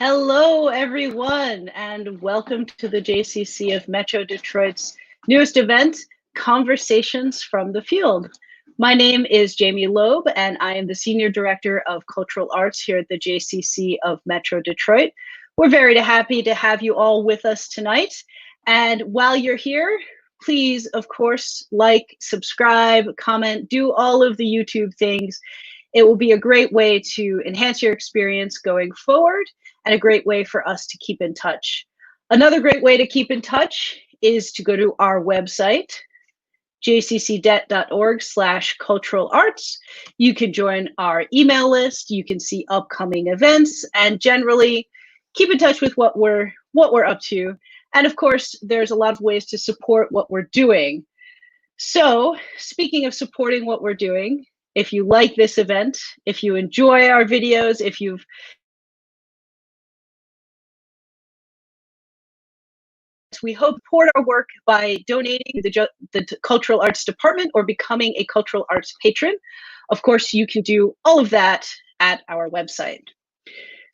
Hello, everyone, and welcome to the JCC of Metro Detroit's newest event, Conversations from the Field. My name is Jamie Loeb, and I am the Senior Director of Cultural Arts here at the JCC of Metro Detroit. We're very happy to have you all with us tonight. And while you're here, please, of course, like, subscribe, comment, do all of the YouTube things. It will be a great way to enhance your experience going forward and a great way for us to keep in touch. Another great way to keep in touch is to go to our website, jccdet.org/cultural arts. You can join our email list, you can see upcoming events, and generally keep in touch with what we're up to. And of course, there's a lot of ways to support what we're doing. So speaking of supporting what we're doing, if you like this event, if you enjoy our videos, if you've we hope to support our work by donating to the Cultural Arts Department or becoming a Cultural Arts patron. Of course, you can do all of that at our website.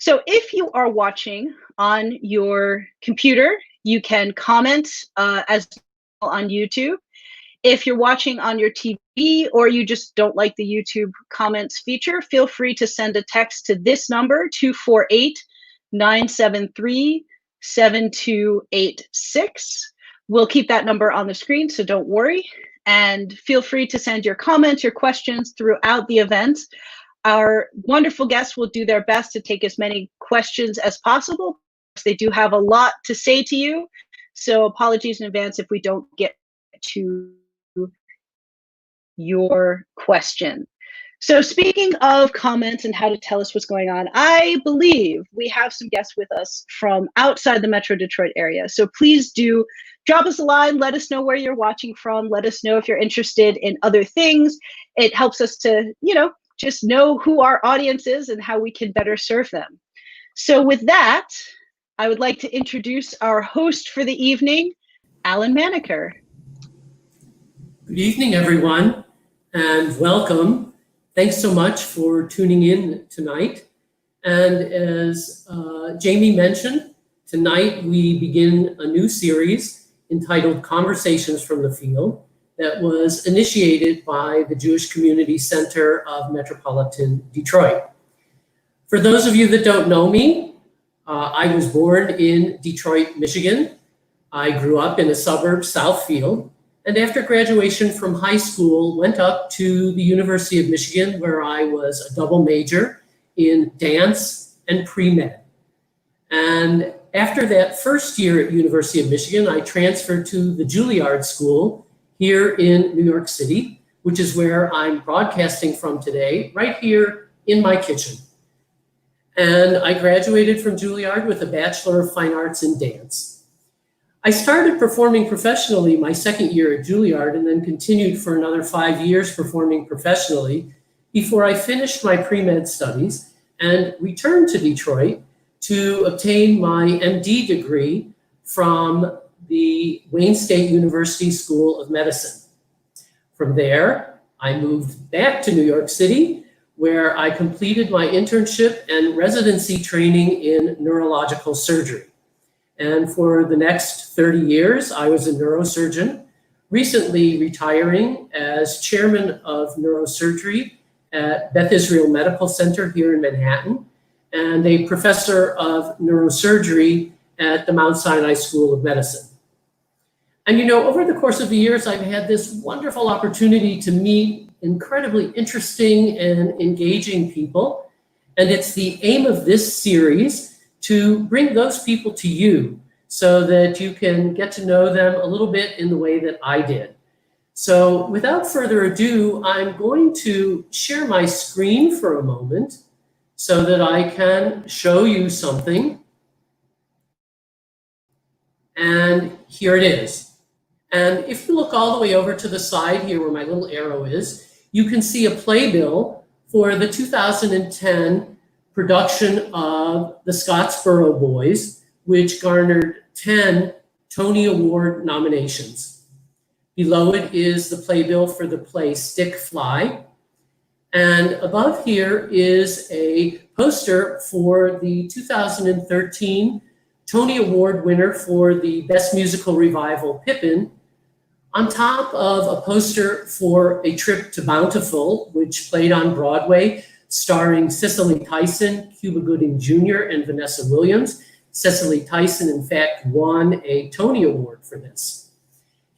So if you are watching on your computer, you can comment as well on YouTube. If you're watching on your TV or you just don't like the YouTube comments feature, feel free to send a text to this number, 248-973-7286. We'll keep that number on the screen, so don't worry. And feel free to send your comments, your questions throughout the event. Our wonderful guests will do their best to take as many questions as possible. They do have a lot to say to you, so apologies in advance if we don't get to your question. So speaking of comments and how to tell us what's going on, I believe we have some guests with us from outside the Metro Detroit area. So please do drop us a line, let us know where you're watching from, let us know if you're interested in other things. It helps us to, just know who our audience is and how we can better serve them. So with that, I would like to introduce our host for the evening, Alan Maniker. Good evening, everyone, and welcome. Thanks so much for tuning in tonight. And as Jamie mentioned, tonight we begin a new series entitled Conversations from the Field that was initiated by the Jewish Community Center of Metropolitan Detroit. For those of you that don't know me, I was born in Detroit, Michigan. I grew up in a suburb, Southfield. And after graduation from high school, went up to the University of Michigan, where I was a double major in dance and pre-med. And after that first year at University of Michigan, I transferred to the Juilliard School here in New York City, which is where I'm broadcasting from today, right here in my kitchen. And I graduated from Juilliard with a Bachelor of Fine Arts in Dance. I started performing professionally my second year at Juilliard and then continued for another 5 years performing professionally before I finished my pre-med studies and returned to Detroit to obtain my MD degree from the Wayne State University School of Medicine. From there, I moved back to New York City, where I completed my internship and residency training in neurological surgery. And for the next 30 years, I was a neurosurgeon, recently retiring as chairman of neurosurgery at Beth Israel Medical Center here in Manhattan, and a professor of neurosurgery at the Mount Sinai School of Medicine. And over the course of the years, I've had this wonderful opportunity to meet incredibly interesting and engaging people. And it's the aim of this series to bring those people to you so that you can get to know them a little bit in the way that I did. So without further ado, I'm going to share my screen for a moment so that I can show you something. And here it is. And if you look all the way over to the side here where my little arrow is, you can see a playbill for the 2010 production of The Scottsboro Boys, which garnered 10 Tony Award nominations. Below it is the playbill for the play Stick Fly. And above here is a poster for the 2013 Tony Award winner for the Best Musical Revival, Pippin, on top of a poster for A Trip to Bountiful, which played on Broadway, starring Cicely Tyson, Cuba Gooding Jr., and Vanessa Williams. Cicely Tyson, in fact, won a Tony Award for this.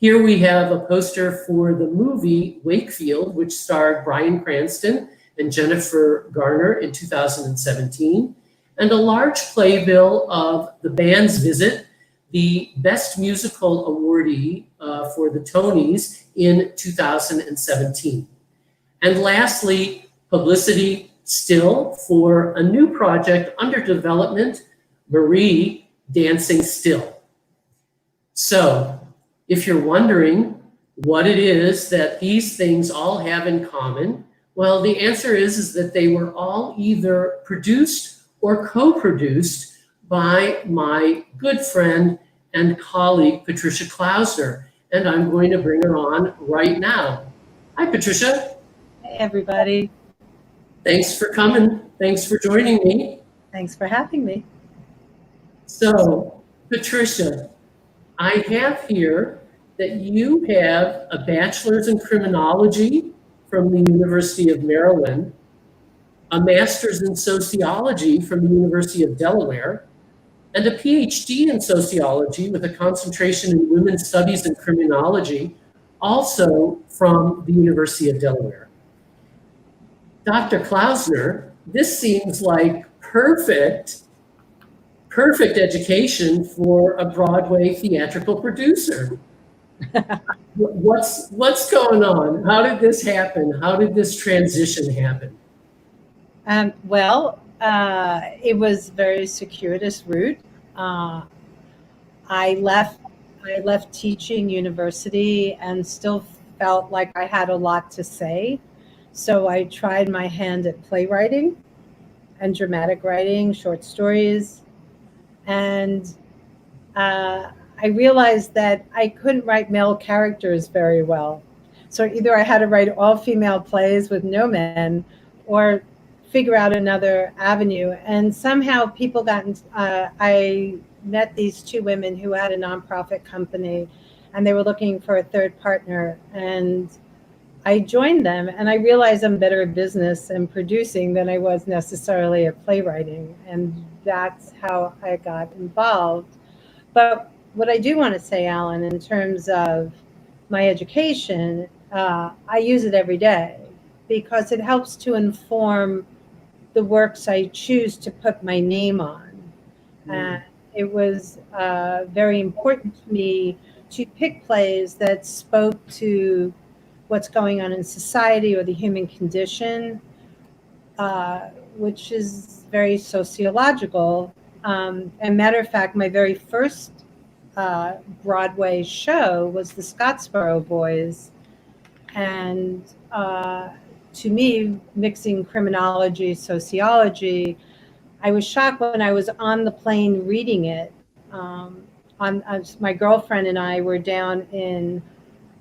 Here we have a poster for the movie Wakefield, which starred Bryan Cranston and Jennifer Garner in 2017, and a large playbill of The Band's Visit, the Best Musical awardee for the Tonys in 2017. And lastly, publicity still for a new project under development, Marie Dancing Still. So if you're wondering what it is that these things all have in common, well, the answer is that they were all either produced or co-produced by my good friend and colleague, Patricia Klausner. And I'm going to bring her on right now. Hi, Patricia. Hey, everybody. Thanks for coming. Thanks for joining me. Thanks for having me. So, Patricia, I have here that you have a bachelor's in criminology from the University of Maryland, a master's in sociology from the University of Delaware, and a PhD in sociology with a concentration in women's studies and criminology, also from the University of Delaware. Dr. Klausner, this seems like perfect education for a Broadway theatrical producer. What's going on? How did this happen? How did this transition happen? It was a very circuitous route. I left teaching university and still felt like I had a lot to say. So I tried my hand at playwriting and dramatic writing, short stories. And I realized that I couldn't write male characters very well. So either I had to write all female plays with no men or figure out another avenue. And somehow people I met these two women who had a nonprofit company and they were looking for a third partner. And I joined them and I realized I'm better at business and producing than I was necessarily at playwriting. And that's how I got involved. But what I do want to say, Alan, in terms of my education, I use it every day because it helps to inform the works I choose to put my name on. It was very important to me to pick plays that spoke to what's going on in society or the human condition, which is very sociological. And matter of fact, my very first Broadway show was the Scottsboro Boys. And to me, mixing criminology, sociology, I was shocked when I was on the plane reading it. My girlfriend and I were down in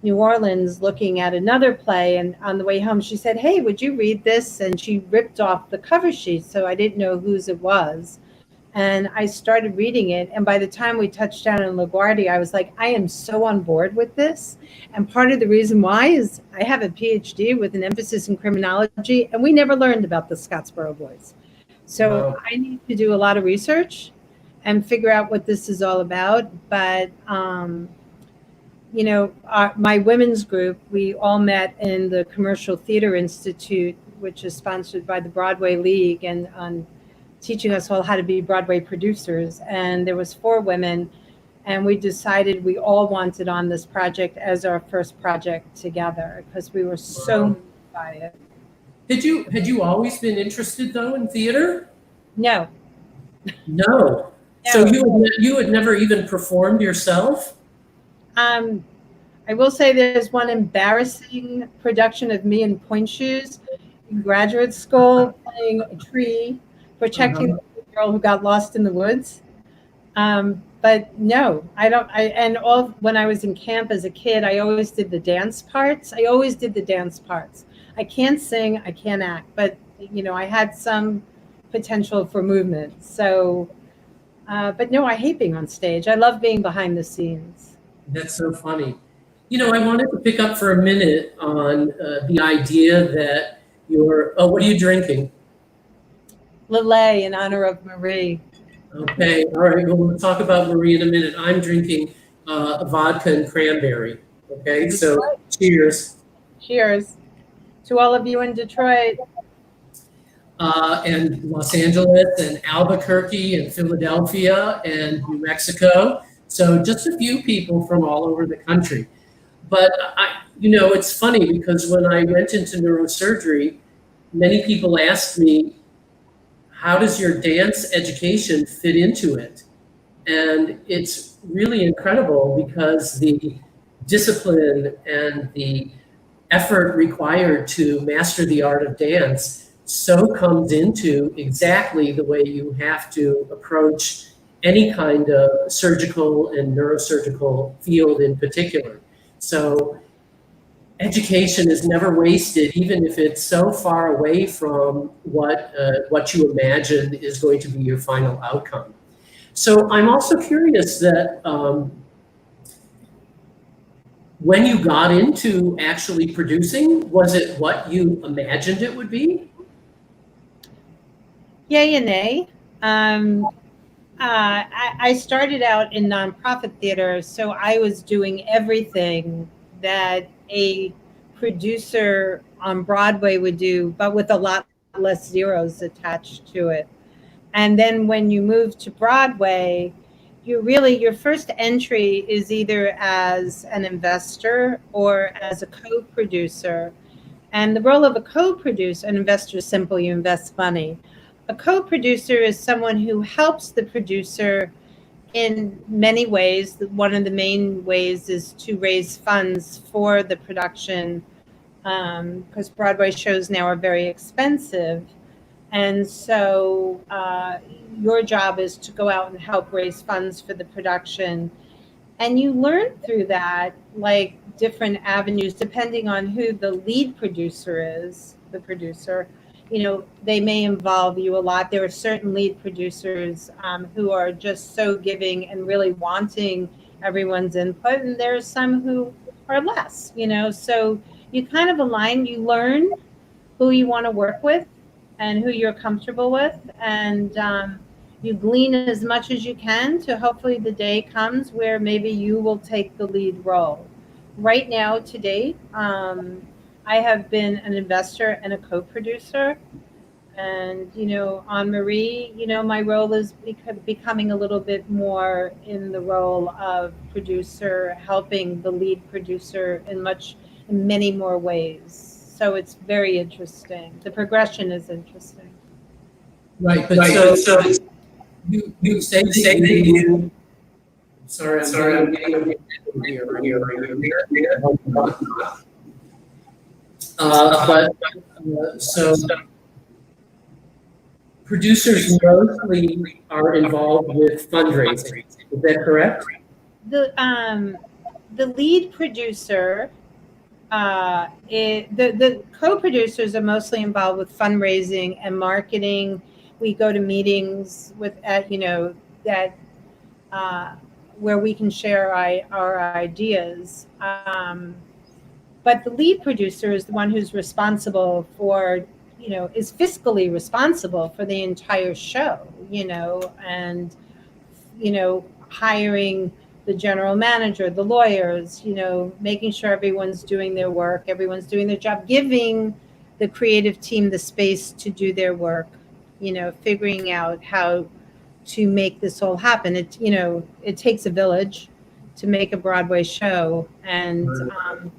New Orleans looking at another play, and on the way home she said, "Hey, would you read this?" And she ripped off the cover sheet, so I didn't know whose it was. And I started reading it, and by the time we touched down in LaGuardia, I was like, I am so on board with this. And part of the reason why is I have a PhD with an emphasis in criminology, and we never learned about the Scottsboro Boys. So wow. I need to do a lot of research and figure out what this is all about. But my women's group, we all met in the Commercial Theater Institute, which is sponsored by the Broadway League, and on teaching us all how to be Broadway producers. And there was 4 women, and we decided we all wanted on this project as our first project together because we were so moved by it. Had you always been interested though in theater? No. No. So you had never even performed yourself? I will say there's one embarrassing production of me in pointe shoes in graduate school playing a tree, protecting the girl who got lost in the woods. But no, I don't. When I was in camp as a kid, I always did the dance parts. I can't sing, I can't act, but I had some potential for movement. So, but no, I hate being on stage. I love being behind the scenes. That's so funny. I wanted to pick up for a minute on the idea that what are you drinking? Lillet in honor of Marie. Okay, all right, well, we'll talk about Marie in a minute. I'm drinking vodka and cranberry. Okay, so cheers. Cheers to all of you in Detroit. And Los Angeles and Albuquerque and Philadelphia and New Mexico. So just a few people from all over the country. But it's funny because when I went into neurosurgery, many people asked me, how does your dance education fit into it? And it's really incredible because the discipline and the effort required to master the art of dance so comes into exactly the way you have to approach any kind of surgical and neurosurgical field in particular. So education is never wasted, even if it's so far away from what you imagine is going to be your final outcome. So I'm also curious that when you got into actually producing, was it what you imagined it would be? Yay and nay. I started out in nonprofit theater, so I was doing everything that a producer on Broadway would do, but with a lot less zeros attached to it. And then when you move to Broadway, your first entry is either as an investor or as a co-producer. And the role of a co-producer, an investor is simple, you invest money. A co-producer is someone who helps the producer in many ways. One of the main ways is to raise funds for the production, because Broadway shows now are very expensive. And so your job is to go out and help raise funds for the production. And you learn through that, like different avenues, depending on who the lead producer is, the producer. They may involve you a lot. There are certain lead producers who are just so giving and really wanting everyone's input. And there are some who are less, so you kind of align, you learn who you want to work with and who you're comfortable with. And you glean as much as you can to hopefully the day comes where maybe you will take the lead role. Right now, to date, I have been an investor and a co-producer. And, on Marie, my role is becoming a little bit more in the role of producer, helping the lead producer in many more ways. So it's very interesting. The progression is interesting. Right, but so you say that you. Sorry, I'm getting here. So producers mostly are involved with fundraising. Is that correct? The lead producer, the co-producers are mostly involved with fundraising and marketing. We go to meetings where we can share our ideas. But the lead producer is the one who's responsible for, is fiscally responsible for the entire show, and, hiring the general manager, the lawyers, making sure everyone's doing their work, everyone's doing their job, giving the creative team the space to do their work, figuring out how to make this all happen. It takes a village to make a Broadway show. And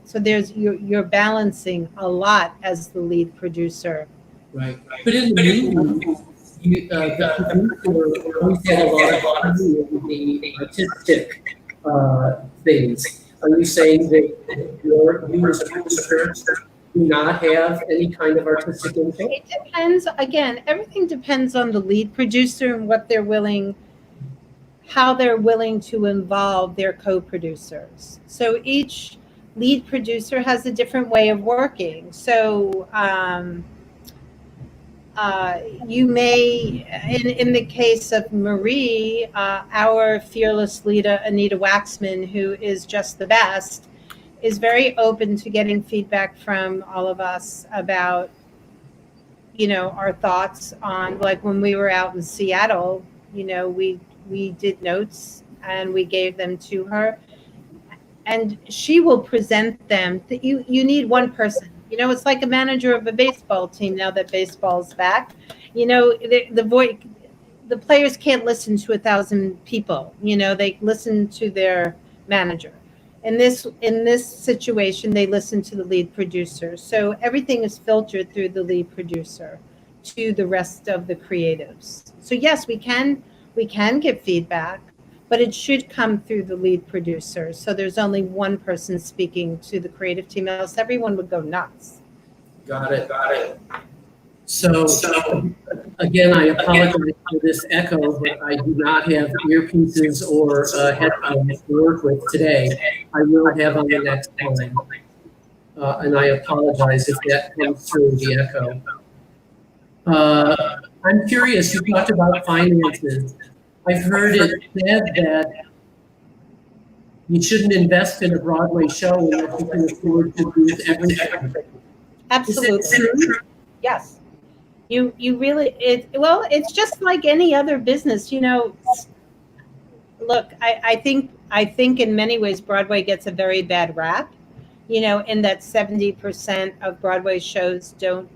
so you're balancing a lot as the lead producer. Right. But in the movie, the producer always had a lot of the artistic things. Are you saying that you as a producer do not have any kind of artistic input? It depends. Again, everything depends on the lead producer and how they're willing to involve their co-producers. So each lead producer has a different way of working. So you may, in the case of Marie, our fearless leader, Anita Waxman, who is just the best, is very open to getting feedback from all of us about, our thoughts on, like when we were out in Seattle, we did notes and we gave them to her, and she will present them. That you need one person. It's like a manager of a baseball team now that baseball's back. The players can't listen to 1,000 people. They listen to their manager. In this situation, they listen to the lead producer. So everything is filtered through the lead producer to the rest of the creatives. So yes, we can get feedback, but it should come through the lead producer. So there's only one person speaking to the creative team, else everyone would go nuts. Got it. So again, I apologize for this echo, but I do not have earpieces or headphones to work with today. I will have on the next time. And I apologize if that comes through the echo. I'm curious, you talked about finances. I've heard it said that you shouldn't invest in a Broadway show unless you can afford to lose everything. Absolutely. Yes. You really, it's just like any other business, look, I think in many ways Broadway gets a very bad rap, in that 70% of Broadway shows don't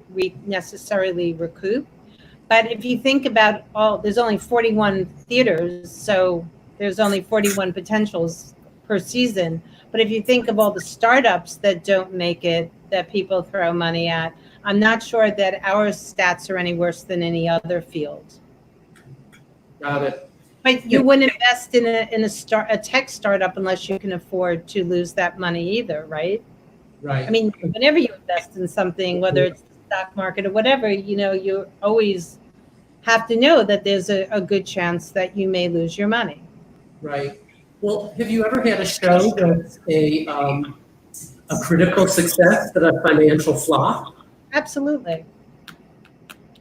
necessarily recoup. But if you think about there's only 41 theaters, so there's only 41 potentials per season. But if you think of all the startups that don't make it, that people throw money at, I'm not sure that our stats are any worse than any other field. Got it. But you wouldn't invest in a tech startup unless you can afford to lose that money either, right? Right. I mean, whenever you invest in something, whether it's the stock market or whatever, you always have to know that there's a good chance that you may lose your money. Right. Well, have you ever had a show that's a critical success but a financial flop? Absolutely.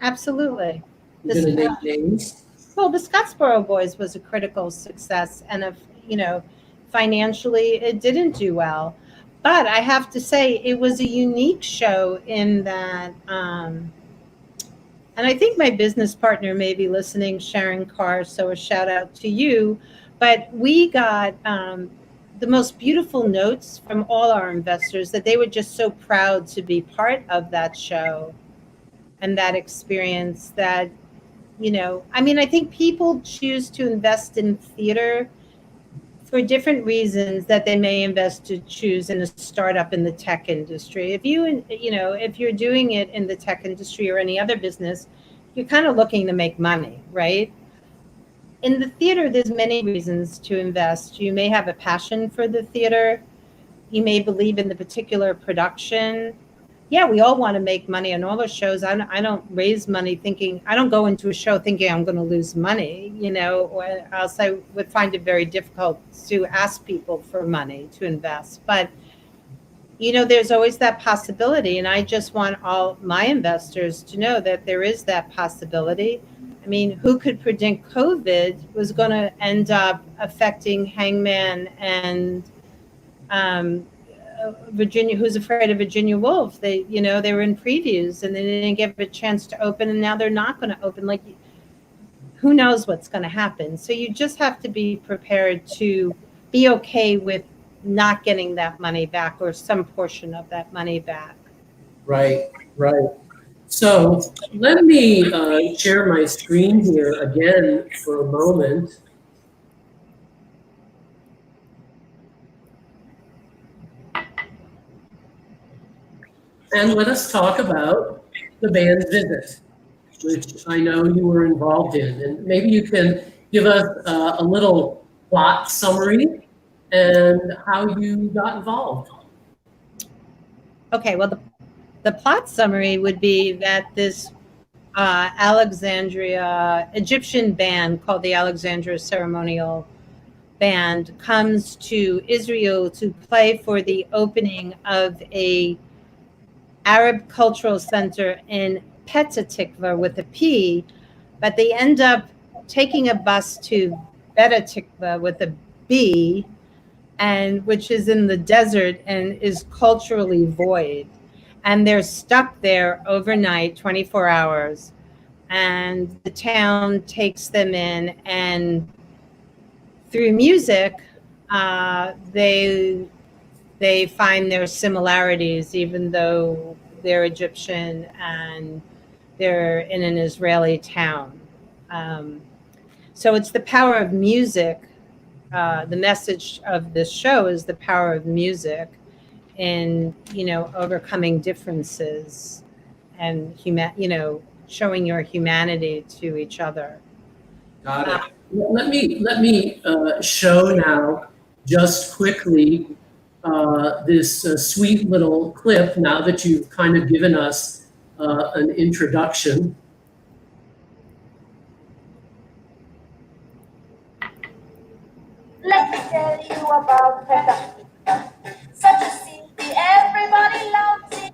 Absolutely. You gonna name names? Well, the Scottsboro Boys was a critical success, and financially it didn't do well. But I have to say it was a unique show in that, and I think my business partner may be listening, Sharon Carr, so a shout out to you. But we got the most beautiful notes from all our investors that they were just so proud to be part of that show and that experience that, I think people choose to invest in theater for different reasons that they may choose in a startup in the tech industry. If you're doing it in the tech industry or any other business, you're kind of looking to make money, right? In the theater, there's many reasons to invest. You may have a passion for the theater. You may believe in the particular production. Yeah, we all want to make money on all our shows. I don't raise money I don't go into a show thinking I'm going to lose money, or else I would find it very difficult to ask people for money to invest. But, there's always that possibility. And I just want all my investors to know that there is that possibility. I mean, who could predict COVID was going to end up affecting Hangman and Virginia, Who's Afraid of Virginia Woolf? They were in previews and they didn't give a chance to open, and now they're not going to open. Like, who knows what's going to happen? So you just have to be prepared to be okay with not getting that money back or some portion of that money back. Right. So let me share my screen here again for a moment. And let us talk about the band visit, which I know you were involved in. And maybe you can give us a little plot summary and how you got involved. Okay, well, the plot summary would be that this Egyptian band called the Alexandria Ceremonial band comes to Israel to play for the opening of a Arab Cultural Center in Petah Tikva with a P, but they end up taking a bus to Beta Tikva with a B, and which is in the desert and is culturally void. And they're stuck there overnight, 24 hours. And the town takes them in, and through music, they find their similarities, even though they're Egyptian and they're in an Israeli town. So it's the power of music. The message of this show is the power of music in, overcoming differences and showing your humanity to each other. Got it. Let me show now just quickly this sweet little clip now that you've kind of given us an introduction. Let me tell you about Petah. Such a city, everybody loves it.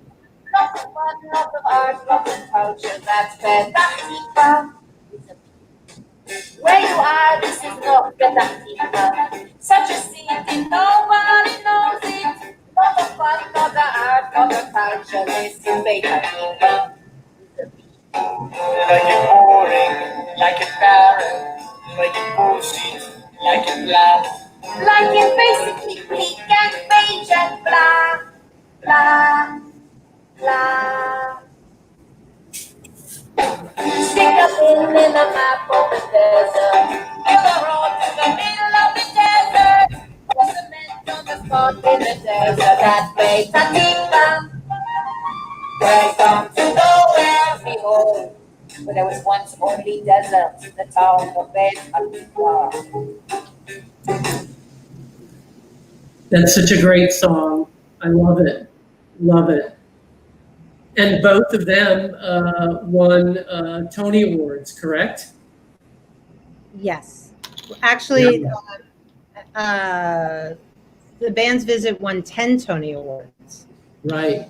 Lots of fun, lots of art, lots of culture. That's Petah. Where you are, this is not Petah. Such a city, nobody knows it. Lots of fun, lots of art, lots of culture. This is Petah. Like it boring, like it barren, like it bullshit. Like it blah. Like it basically click and page and blah, blah, blah. Stick a pin in the map of the desert. Build a road to the middle of the desert. Put cement on the spot in the desert. That's Petah. Welcome to nowhere, behold. But there was once only desert in the town of Petah. That's such a great song. I love it. Love it. And both of them won Tony Awards, correct? Yes. Actually, the band's visit won 10 Tony Awards. Right.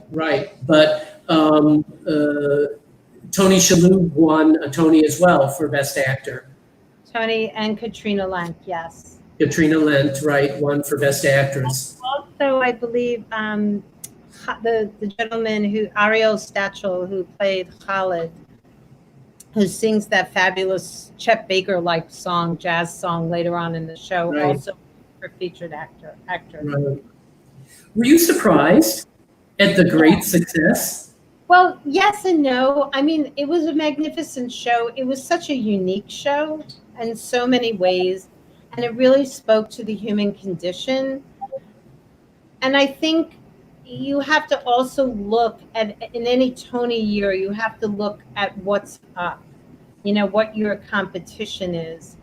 But Tony Shalhoub won a Tony as well for Best Actor. Tony and Katrina Lenk, yes. Katrina Lenk, right, won for Best Actress. Also, I believe the gentleman Ariel Stachel, who played Khalid, who sings that fabulous Chet Baker-like song, jazz song later on in the show, right. Also for featured actor. Right. Were you surprised at the great success? Well, yes and no. I mean, it was a magnificent show. It was such a unique show in so many ways, and it really spoke to the human condition. And I think you have to also look at, in any Tony year, you have to look at what's up, what your competition is.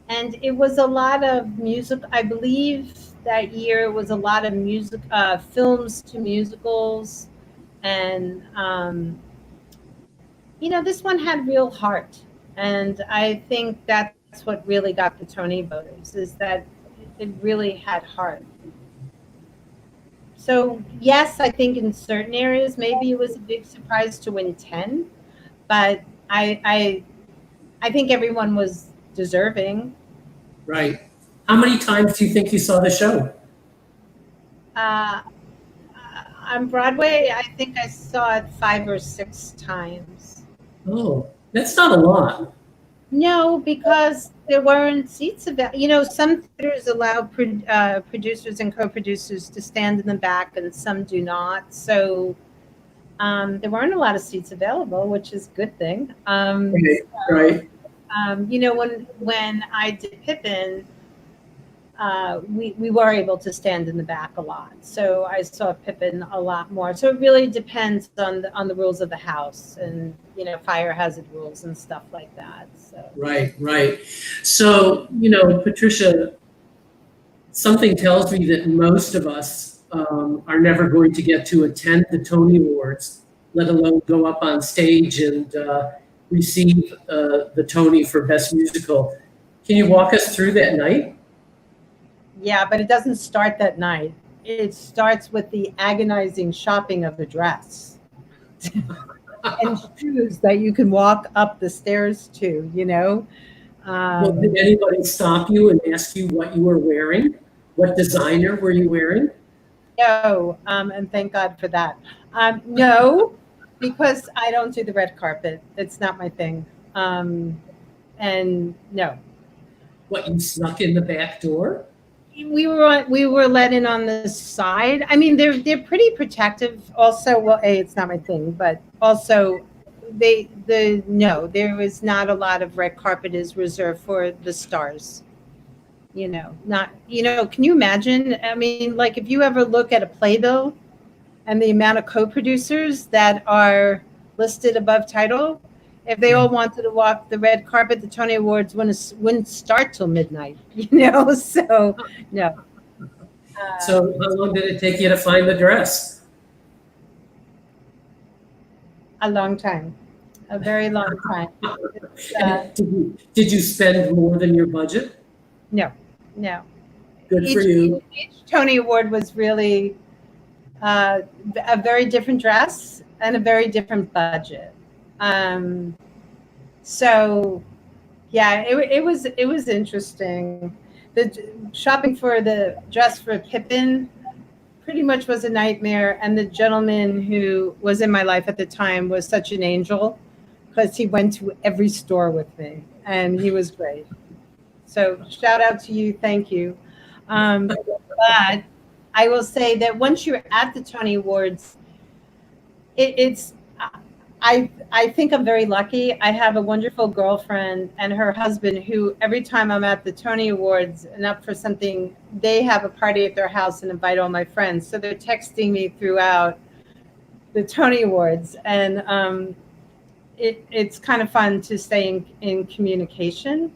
And it was a lot of music. I believe that year was a lot of music, films to musicals. And, this one had real heart. And I think that's what really got the Tony voters, is that it really had heart. So, yes, I think in certain areas, maybe it was a big surprise to win 10. But I think everyone was deserving. Right. How many times do you think you saw the show? On Broadway, I think I saw it 5 or 6 times. Oh, that's not a lot. No, because there weren't seats available. Some theaters allow producers and co-producers to stand in the back, and some do not. So there weren't a lot of seats available, which is a good thing. Right. When I did Pippin, we were able to stand in the back a lot. So I saw Pippin a lot more. So it really depends on the rules of the house and, fire hazard rules and stuff like that. So. Right. So, Patricia, something tells me that most of us are never going to get to attend the Tony Awards, let alone go up on stage and receive the Tony for Best Musical. Can you walk us through that night? Yeah, but it doesn't start that night. It starts with the agonizing shopping of the dress and shoes that you can walk up the stairs to, you know? Well, did anybody stop you and ask you what you were wearing? What designer were you wearing? No, and thank God for that. No, because I don't do the red carpet. It's not my thing. And no, What, you snuck in the back door? we were let in on the side. I mean, they're pretty protective. Also, well, it's not my thing, but also no, there was not a lot of red carpet is reserved for the stars. Not, can you imagine? I mean, like if you ever look at a playbill and the amount of co-producers that are listed above title, if they all wanted to walk the red carpet, the Tony Awards wouldn't start till midnight, so no. So how long did it take you to find the dress? A long time, a very long time. Did you spend more than your budget? No. Good for you. Each Tony Award was really a very different dress and a very different budget. So yeah, it was interesting. The shopping for the dress for Pippin pretty much was a nightmare, and the gentleman who was in my life at the time was such an angel because he went to every store with me, and he was great. So shout out to you, thank you. But I will say that once you're at the Tony Awards, I think I'm very lucky. I have a wonderful girlfriend and her husband who every time I'm at the Tony Awards and up for something, they have a party at their house and invite all my friends. So they're texting me throughout the Tony Awards, and it's kind of fun to stay in communication.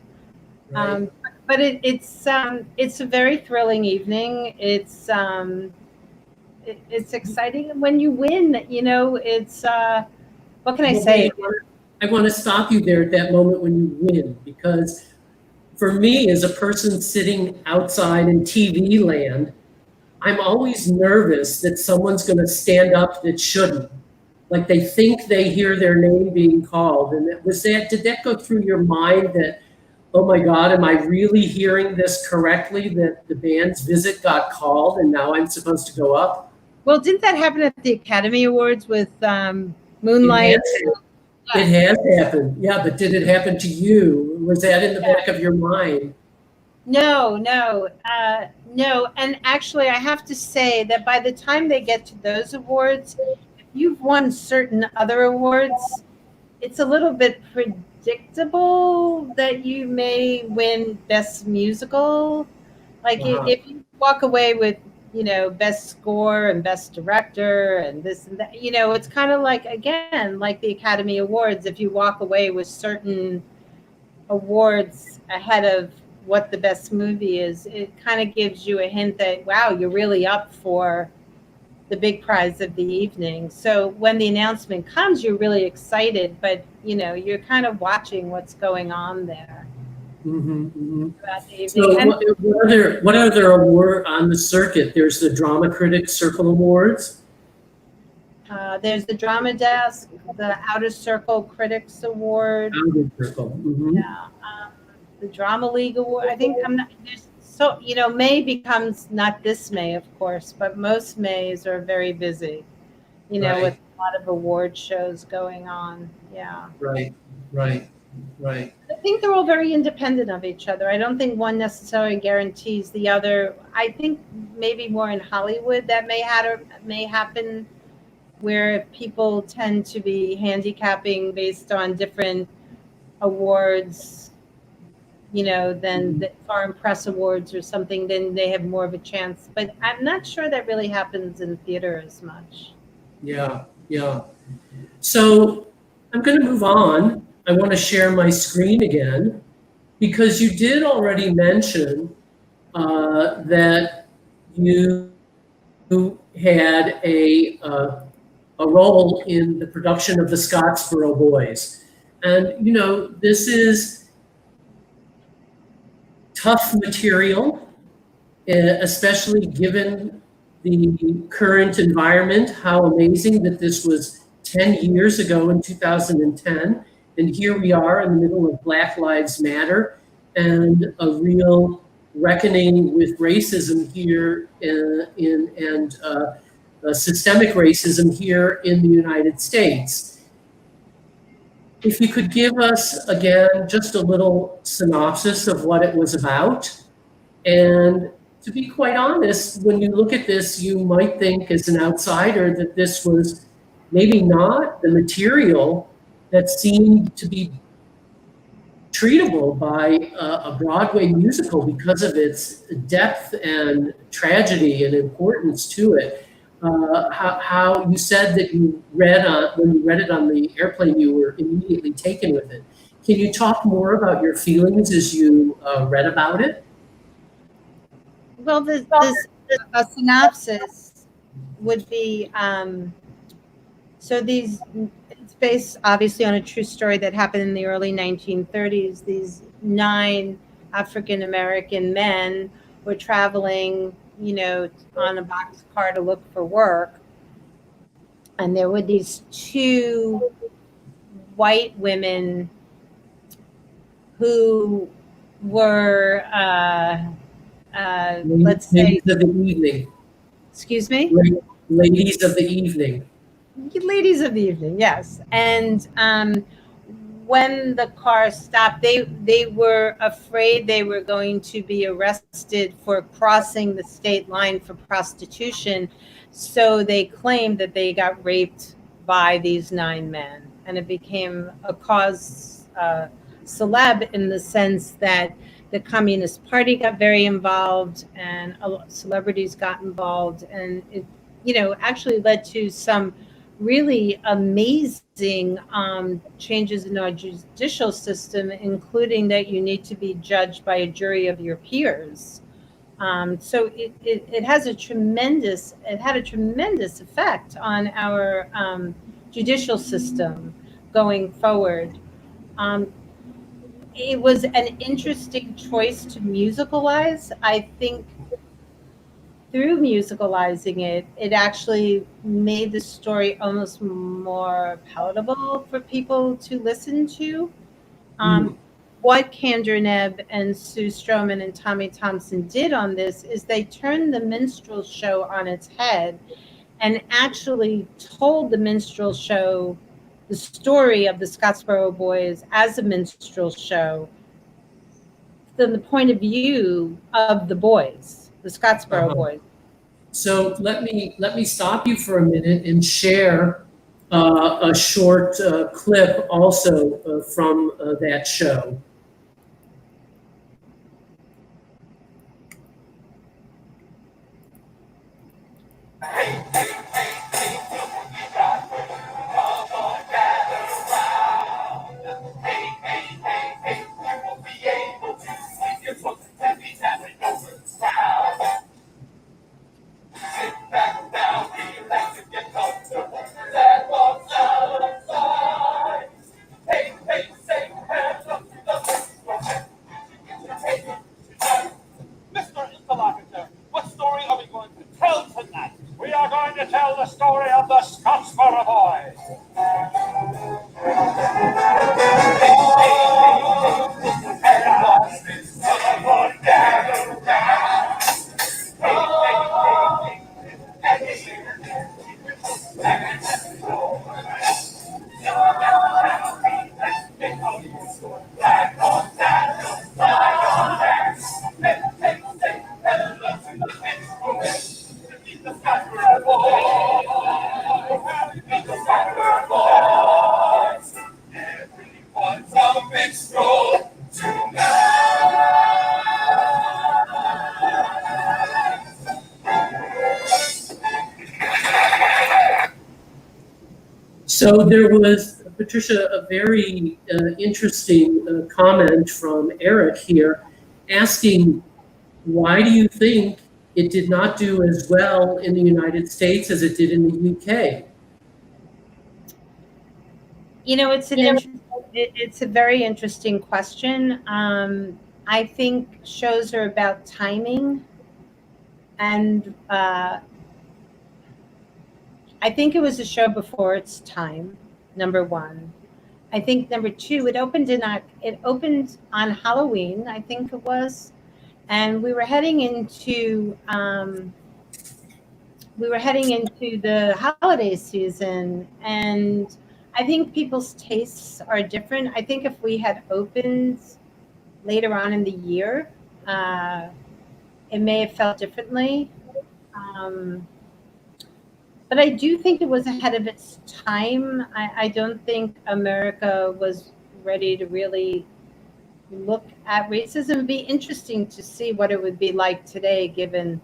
Right. But it's a very thrilling evening. It's exciting when you win. It's what can I say? I want to stop you there at that moment when you win, because for me, as a person sitting outside in TV land, I'm always nervous that someone's going to stand up that shouldn't. Like they think they hear their name being called. And did that go through your mind that, oh my God, am I really hearing this correctly, that the band's visit got called and now I'm supposed to go up? Well, didn't that happen at the Academy Awards with Moonlight? It has happened. Yeah, but did it happen to you? Was that in the back of your mind? No. And actually, I have to say that by the time they get to those awards, if you've won certain other awards, it's a little bit predictable that you may win Best Musical. Like if you walk away with, Best Score and Best Director and this and that, it's kind of like, again, like the Academy Awards. If you walk away with certain awards ahead of what the best movie is, it kind of gives you a hint that, wow, you're really up for the big prize of the evening. So when the announcement comes, you're really excited, but you're kind of watching what's going on there. Mm-hmm. So what other award on the circuit? There's the Drama Critics Circle Awards. There's the Drama Desk, the Outer Circle Critics Award. Outer Circle. Mm-hmm. Yeah. The Drama League Award. I think May becomes, not this May, of course, but most Mays are very busy, with a lot of award shows going on. Yeah. Right. I think they're all very independent of each other. I don't think one necessarily guarantees the other. I think maybe more in Hollywood that may happen, where people tend to be handicapping based on different awards, than the foreign press awards or something, then they have more of a chance. But I'm not sure that really happens in theater as much. Yeah. So I'm going to move on. I want to share my screen again, because you did already mention that you had a role in the production of the Scottsboro Boys. And, this is tough material. especially given the current environment. How amazing that this was 10 years ago in 2010. And here we are in the middle of Black Lives Matter and a real reckoning with racism here and systemic racism here in the United States. If you could give us, again, just a little synopsis of what it was about. And to be quite honest, when you look at this, you might think as an outsider that this was maybe not the material that seemed to be treatable by a Broadway musical because of its depth and tragedy and importance to it. How you said that you read when you read it on the airplane, you were immediately taken with it. Can you talk more about your feelings as you read about it? Well, a synopsis would be, it's based obviously on a true story that happened in the early 1930s. These 9 African-American men were traveling, on a boxcar to look for work. And there were these 2 white women who were, let's say, ladies of the evening. Excuse me? Ladies of the evening. Ladies of the evening, yes. And when the car stopped, they were afraid they were going to be arrested for crossing the state line for prostitution. So they claimed that they got raped by these 9 men. And it became a cause celeb in the sense that the Communist Party got very involved and a lot of celebrities got involved. And it, actually led to some really amazing changes in our judicial system, including that you need to be judged by a jury of your peers. So it had a tremendous effect on our judicial system going forward. It was an interesting choice to musicalize. I think through musicalizing it, it actually made the story almost more palatable for people to listen to. What Kendra Nebb and Sue Stroman and Tommy Thompson did on this is they turned the minstrel show on its head and actually told the minstrel show the story of the Scottsboro Boys as a minstrel show from the point of view of the boys, the Scottsboro Boys. So let me stop you for a minute and share a short clip also from that show. Mr. Interlocutor, what story are we going to tell tonight? We are going to tell the story of the Scottsboro Boys. So there was, Patricia, a very interesting comment from Eric here asking, why do you think it did not do as well in the United States as it did in the UK? It's a very interesting question. I think shows are about timing. And I think it was a show before its time, number one. I think number two, it opened on Halloween, I think it was, and we were heading into the holiday season, and I think people's tastes are different. I think if we had opened later on in the year, it may have felt differently. But I do think it was ahead of its time. I don't think America was ready to really look at racism. It'd be interesting to see what it would be like today, given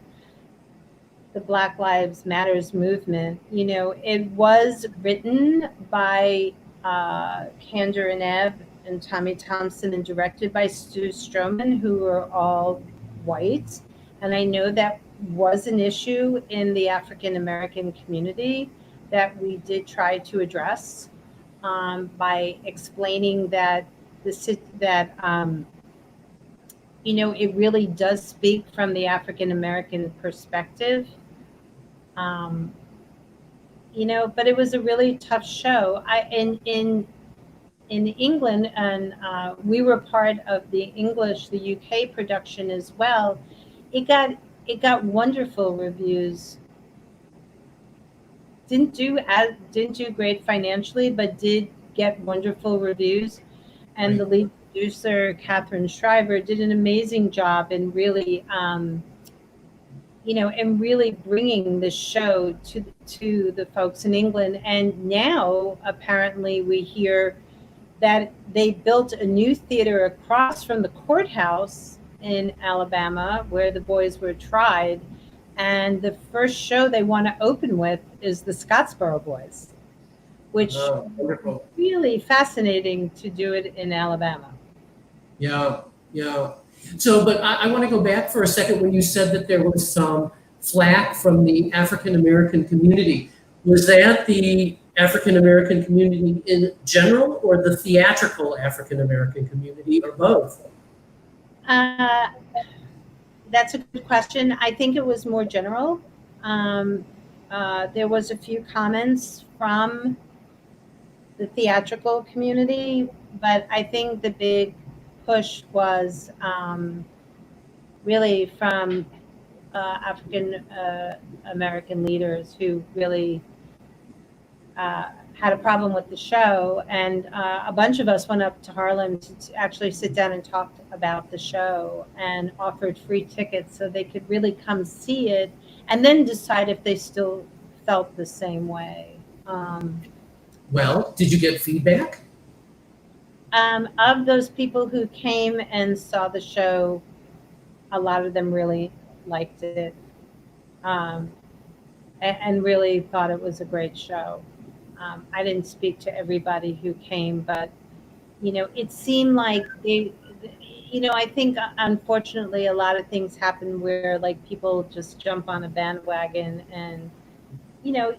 the Black Lives Matters movement. You know, it was written by Kander and Ebb and Tommy Thompson and directed by Stu Stroman, who were all white. And I know that was an issue in the African American community that we did try to address by explaining that you know, it really does speak from the African American perspective. You know, but it was a really tough show. In England, and we were part of the UK production as well. It got wonderful reviews. Didn't do great financially, but did get wonderful reviews. And the lead producer, Catherine Shriver, did an amazing job in really, you know, and really bringing the show to the folks in England. And now, apparently, we hear that they built a new theater across from the courthouse in Alabama, where the boys were tried. And the first show they want to open with is the Scottsboro Boys, which is really fascinating to do it in Alabama. Yeah. So, but I want to go back for a second when you said that there was some flack from the African American community. Was that the African American community in general, or the theatrical African American community, or both? That's a good question. I think it was more general. There was a few comments from the theatrical community, but I think the big push was really from African American leaders who really had a problem with the show. And a bunch of us went up to Harlem to actually sit down and talk about the show, and offered free tickets so they could really come see it and then decide if they still felt the same way. Well, did you get feedback? Of those people who came and saw the show, a lot of them really liked it, and really thought it was a great show. I didn't speak to everybody who came, but, you know, it seemed like you know, I think unfortunately a lot of things happen where like people just jump on a bandwagon and, you know,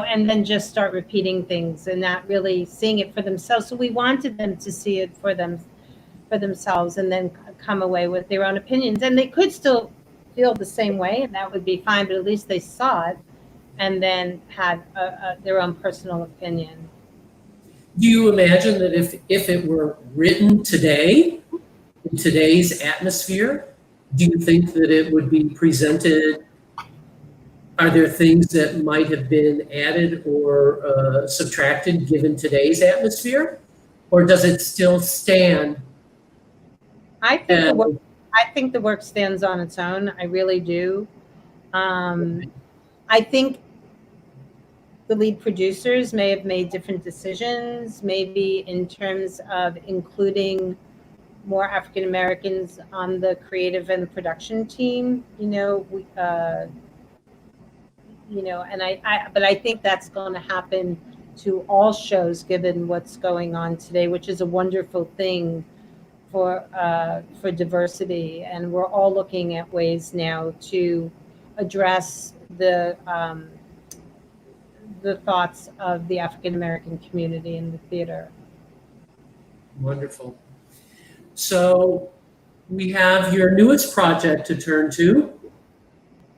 and then just start repeating things and not really seeing it for themselves. So we wanted them to see it for themselves and then come away with their own opinions. And they could still feel the same way, and that would be fine, but at least they saw it and then had their own personal opinion. Do you imagine that if it were written today, in today's atmosphere, do you think that it would be presented? Are there things that might have been added or subtracted given today's atmosphere? Or does it still stand? I think the work stands on its own. I really do. I think the lead producers may have made different decisions, maybe in terms of including more African Americans on the creative and production team. But I think that's going to happen to all shows, given what's going on today, which is a wonderful thing for diversity. And we're all looking at ways now to address the thoughts of the African American community in the theater. Wonderful. So we have your newest project to turn to.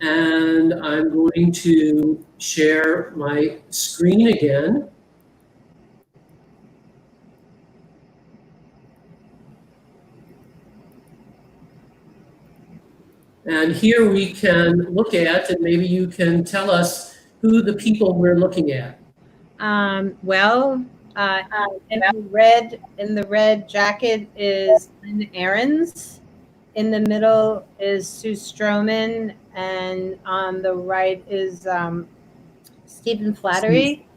And I'm going to share my screen again. And here we can look at, and maybe you can tell us who the people we're looking at. In the red jacket is Lynn Ahrens. In the middle is Sue Stroman, and on the right is Stephen Flattery.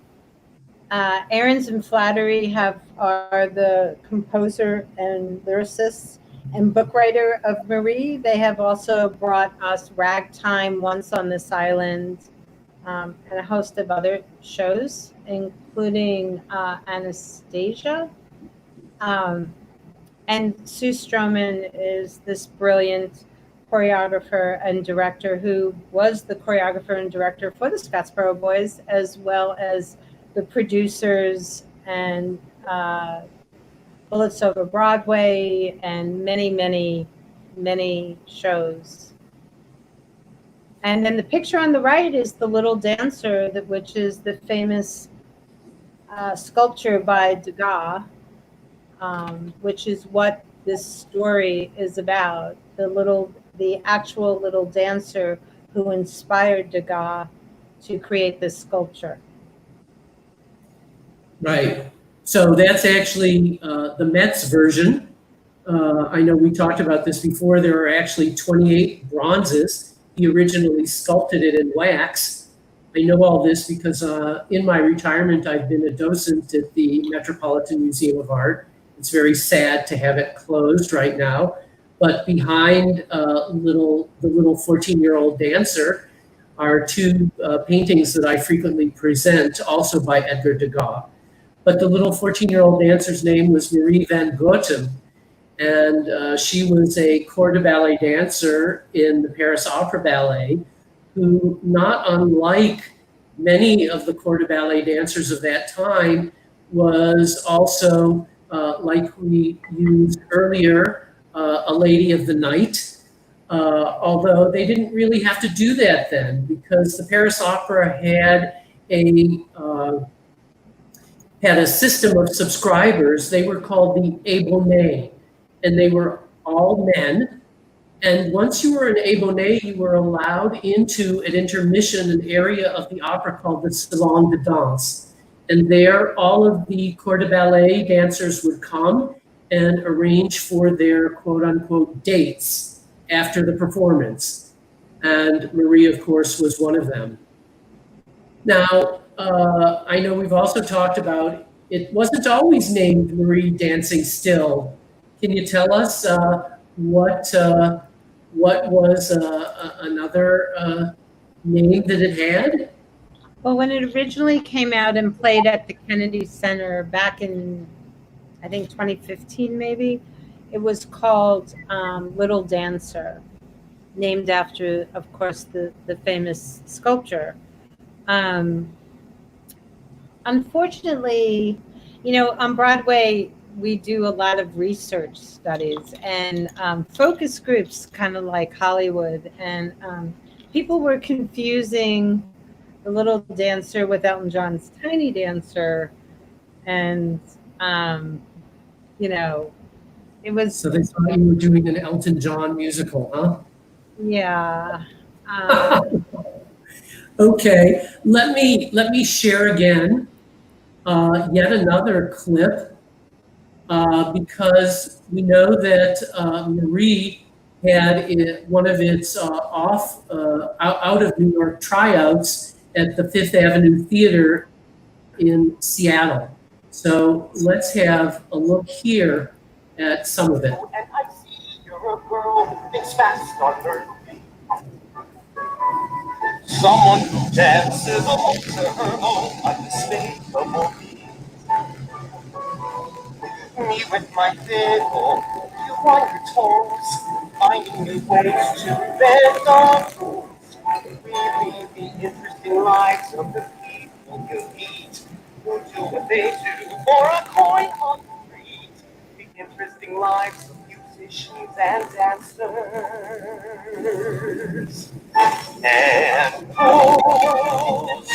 Ahrens and Flattery are the composer and lyricist and book writer of Marie. They have also brought us Ragtime, Once on This Island, and a host of other shows, including Anastasia. And Sue Stroman is this brilliant choreographer and director who was the choreographer and director for the Scottsboro Boys, as well as the producers and Bullets Over Broadway and many, many, many shows. And then the picture on the right is the Little Dancer, which is the famous sculpture by Degas, which is what this story is about. The actual little dancer who inspired Degas to create this sculpture. Right. So that's actually the Met's version. I know we talked about this before. There are actually 28 bronzes. He originally sculpted it in wax. I know all this because in my retirement, I've been a docent at the Metropolitan Museum of Art. It's very sad to have it closed right now. But behind the little 14-year-old dancer are two paintings that I frequently present, also by Edgar Degas. But the little 14-year-old dancer's name was Marie Van Goten, and she was a corps de ballet dancer in the Paris Opera Ballet, who, not unlike many of the corps de ballet dancers of that time, was also, like we used earlier, a lady of the night. Although they didn't really have to do that then, because the Paris Opera had a system of subscribers. They were called the abonnés, and they were all men. And once you were an abonné, you were allowed into, at intermission, an area of the opera called the Salon de Danse. And there, all of the corps de ballet dancers would come and arrange for their quote-unquote dates after the performance. And Marie, of course, was one of them. Now, I know we've also talked about, it wasn't always named Marie Dancing Still. Can you tell us what was another name that it had? Well, when it originally came out and played at the Kennedy Center back in, I think 2015 maybe, it was called Little Dancer, named after, of course, the famous sculpture. Unfortunately, on Broadway, we do a lot of research studies and focus groups, kind of like Hollywood. And people were confusing the Little Dancer with Elton John's Tiny Dancer. And, it was... So they thought you were doing an Elton John musical, huh? Yeah. Okay, let me share again yet another clip because we know that Marie had one of its out of New York tryouts at the Fifth Avenue Theater in Seattle. So let's have a look here at some of it. And I see you're a girl who thinks fast on her feet. Someone who dances along to her own unmistakable beat. Me with my fiddle, you on your toes, finding new ways to bend on rules. Really the interesting lives of the people you meet, who do what they do for a coin on the street. The interesting lives of music musicians and dancers and fools.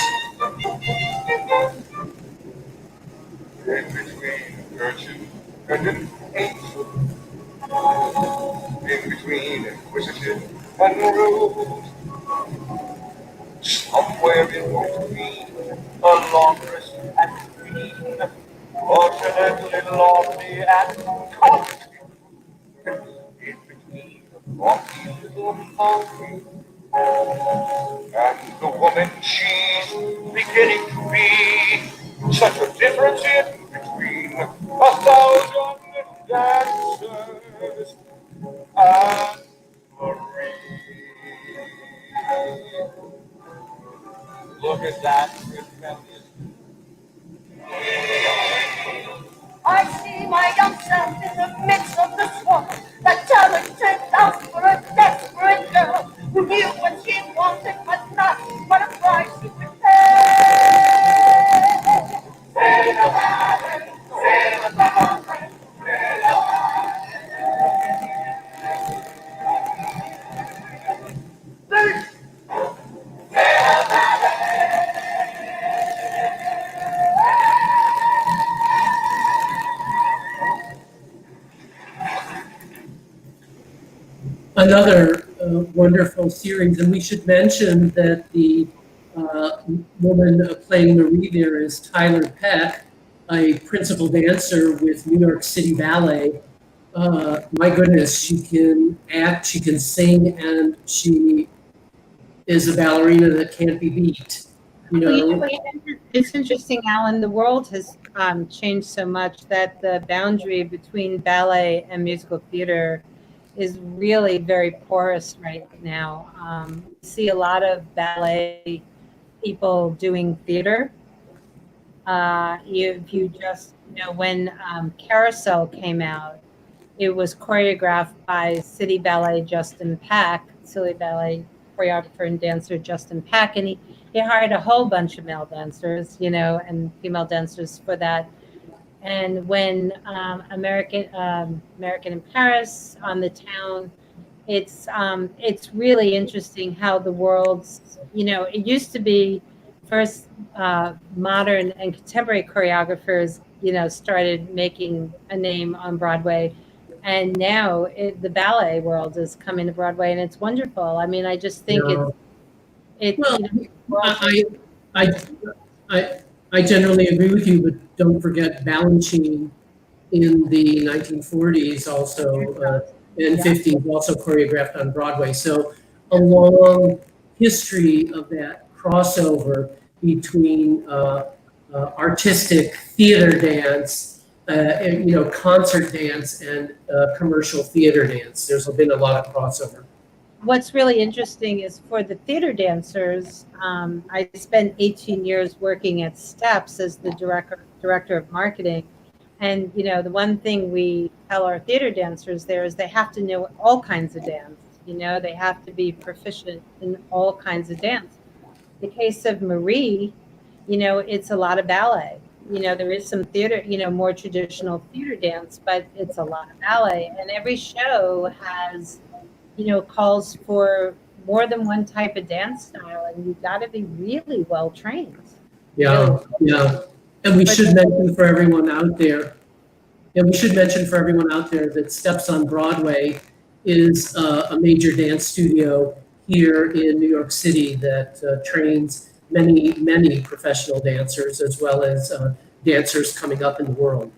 In between virtue and hate, in between inquisitive and rude, somewhere in between, a laundress and queen, alternately lofty and cocky, in between a rocky little monkey and the woman she's beginning to be. Such a difference in between a thousand dancers and Marie. Look at that rebellious. I see my young self in the midst of the swarm, that talented out for a desperate girl who knew what she wanted, but not what a price she would pay. Sing about it, sing about it, sing about it. Another wonderful series, and we should mention that the woman playing Marie there is Tyler Peck, a principal dancer with New York City Ballet. My goodness, she can act, she can sing, and she is a ballerina that can't be beat. You know, It's interesting, Alan. The world has changed so much that the boundary between ballet and musical theater is really very porous right now. We see a lot of ballet people doing theater. If you just, when Carousel came out, it was choreographed by City Ballet Justin Pack, City Ballet choreographer and dancer Justin Pack, and he hired a whole bunch of male dancers, and female dancers for that. And when American in Paris on the town, it's really interesting how the world's, it used to be first modern and contemporary choreographers, started making a name on Broadway. And now the ballet world is coming to Broadway, and it's wonderful. I mean, I just think it's well, I generally agree with you, but don't forget Balanchine in the 1940s also, and 50s also choreographed on Broadway. So a long history of that crossover between artistic theater dance, concert dance and commercial theater dance. There's been a lot of crossover. What's really interesting is for the theater dancers, I spent 18 years working at Steps as the director of marketing. And, the one thing we tell our theater dancers there is they have to know all kinds of dance. They have to be proficient in all kinds of dance. The case of Marie, it's a lot of ballet. There is some theater, more traditional theater dance, but it's a lot of ballet. And every show has, calls for more than one type of dance style, and you've got to be really well trained. Yeah. And we should mention for everyone out there, that Steps on Broadway is a major dance studio here in New York City that trains many professional dancers as well as dancers coming up in the world.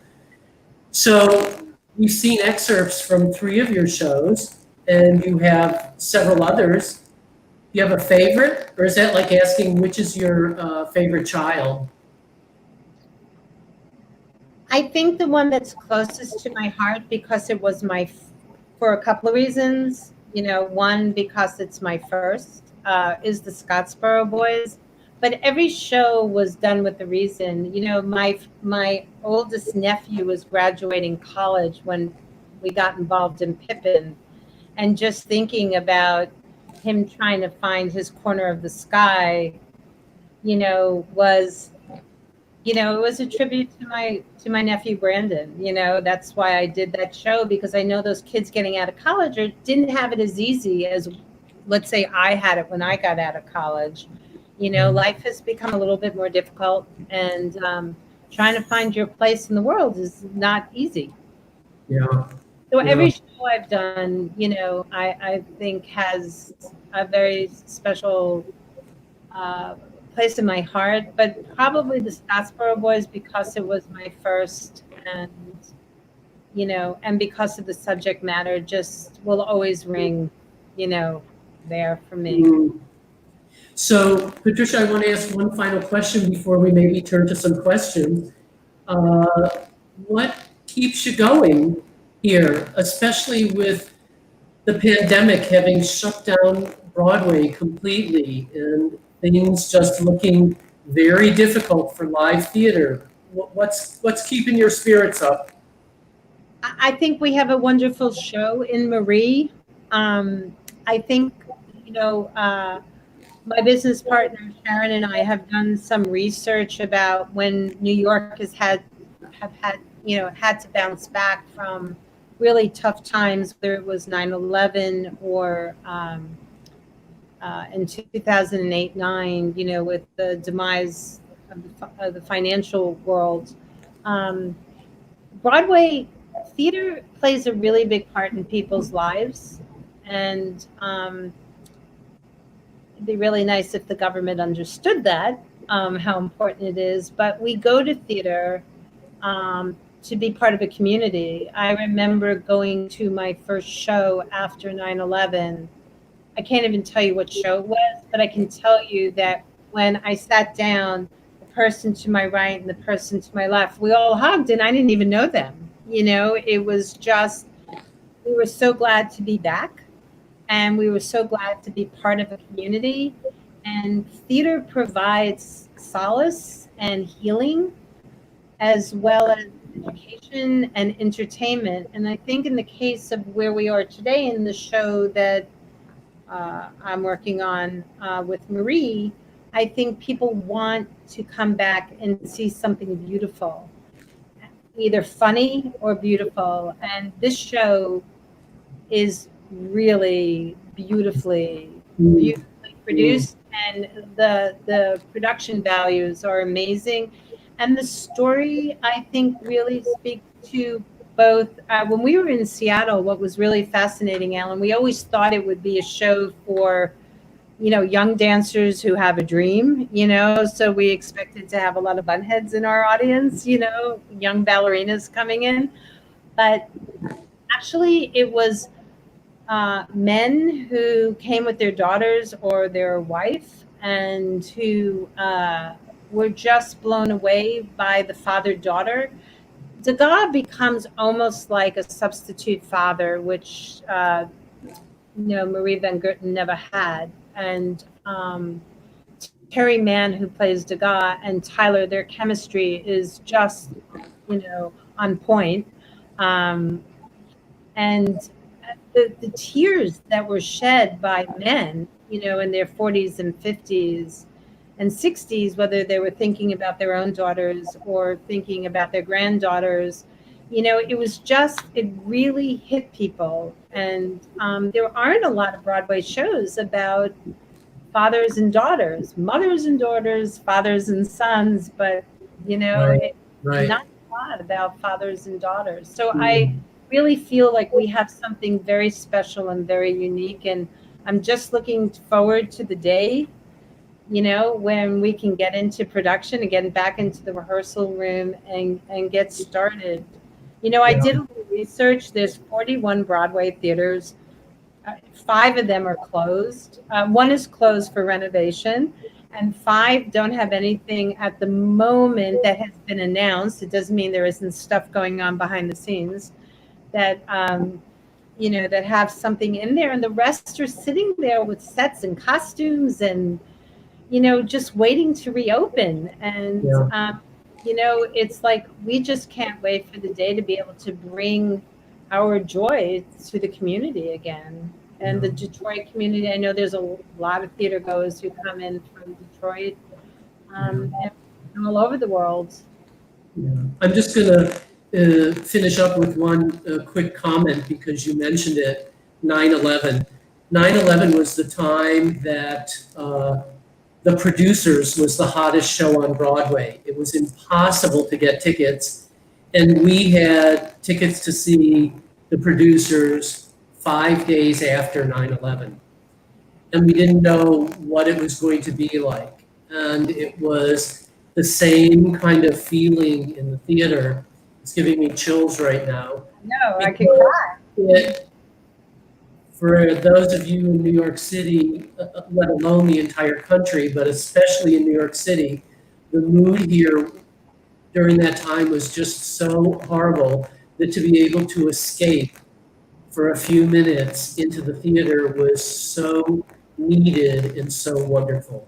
So we've seen excerpts from 3 of your shows, and you have several others. Do you have a favorite, or is that like asking which is your favorite child? I think the one that's closest to my heart, because it was for a couple of reasons. One, because it's my first, is the Scottsboro Boys. But every show was done with a reason. My oldest nephew was graduating college when we got involved in Pippin, and just thinking about him trying to find his corner of the sky, was it was a tribute to my nephew Brandon. That's why I did that show, because I know those kids getting out of college didn't have it as easy as, let's say, I had it when I got out of college. Life has become a little bit more difficult, and trying to find your place in the world is not easy. Yeah. So Yeah. every show I've done, I think has a very special place in my heart, but probably the Scottsboro Boys, because it was my first, and and because of the subject matter, just will always ring, there for me. So, Patricia, I want to ask one final question before we maybe turn to some questions. What keeps you going here, especially with the pandemic having shut down Broadway completely and things just looking very difficult for live theater? What's keeping your spirits up? I think we have a wonderful show in Marie. I think, my business partner Sharon and I have done some research about when New York have had to bounce back from really tough times, whether it was 9/11 or in 2008-9, with the demise of the financial world. Broadway theater plays a really big part in people's lives, and it'd be really nice if the government understood that, how important it is. But we go to theater to be part of a community. I remember going to my first show after 9/11. I can't even tell you what show it was, but I can tell you that when I sat down, the person to my right and the person to my left, we all hugged, and I didn't even know them. It was just, we were so glad to be back, and we were so glad to be part of a community. And theater provides solace and healing, as well as education and entertainment. And I think in the case of where we are today in the show that I'm working on with Marie, I think people want to come back and see something beautiful, either funny or beautiful. And this show is really beautifully produced, and the production values are amazing. And the story, I think, really speaks to both. When we were in Seattle, what was really fascinating, Alan, we always thought it would be a show for, young dancers who have a dream, so we expected to have a lot of bunheads in our audience, young ballerinas coming in. But actually, it was men who came with their daughters or their wife, and who were just blown away by the father-daughter. Degas becomes almost like a substitute father, which Marie Van Gerten never had. And Terry Mann, who plays Degas, and Tyler, their chemistry is just, on point. And the tears that were shed by men, in their 40s and 50s and 60s, whether they were thinking about their own daughters or thinking about their granddaughters, it really hit people. And there aren't a lot of Broadway shows about fathers and daughters, mothers and daughters, fathers and sons, but, Right. not a lot about fathers and daughters. So I really feel like we have something very special and very unique. And I'm just looking forward to the day, when we can get into production and get back into the rehearsal room and get started. I did a little research. There's 41 Broadway theaters. 5 of them are closed. One is closed for renovation, and 5 don't have anything at the moment that has been announced. It doesn't mean there isn't stuff going on behind the scenes that that have something in there, and the rest are sitting there with sets and costumes and just waiting to reopen. And it's like we just can't wait for the day to be able to bring our joy to the community again. And the Detroit community, I know there's a lot of theater goers who come in from Detroit. And all over the world. Yeah. I'm just going to finish up with one quick comment because you mentioned it, 9/11. 9/11 was the time that The Producers was the hottest show on Broadway. It was impossible to get tickets, and we had tickets to see The Producers 5 days after 9/11. And we didn't know what it was going to be like. And it was the same kind of feeling in the theater. It's giving me chills right now. No, I could cry. For those of you in New York City, let alone the entire country, but especially in New York City, the mood here during that time was just so horrible that to be able to escape for a few minutes into the theater was so needed and so wonderful.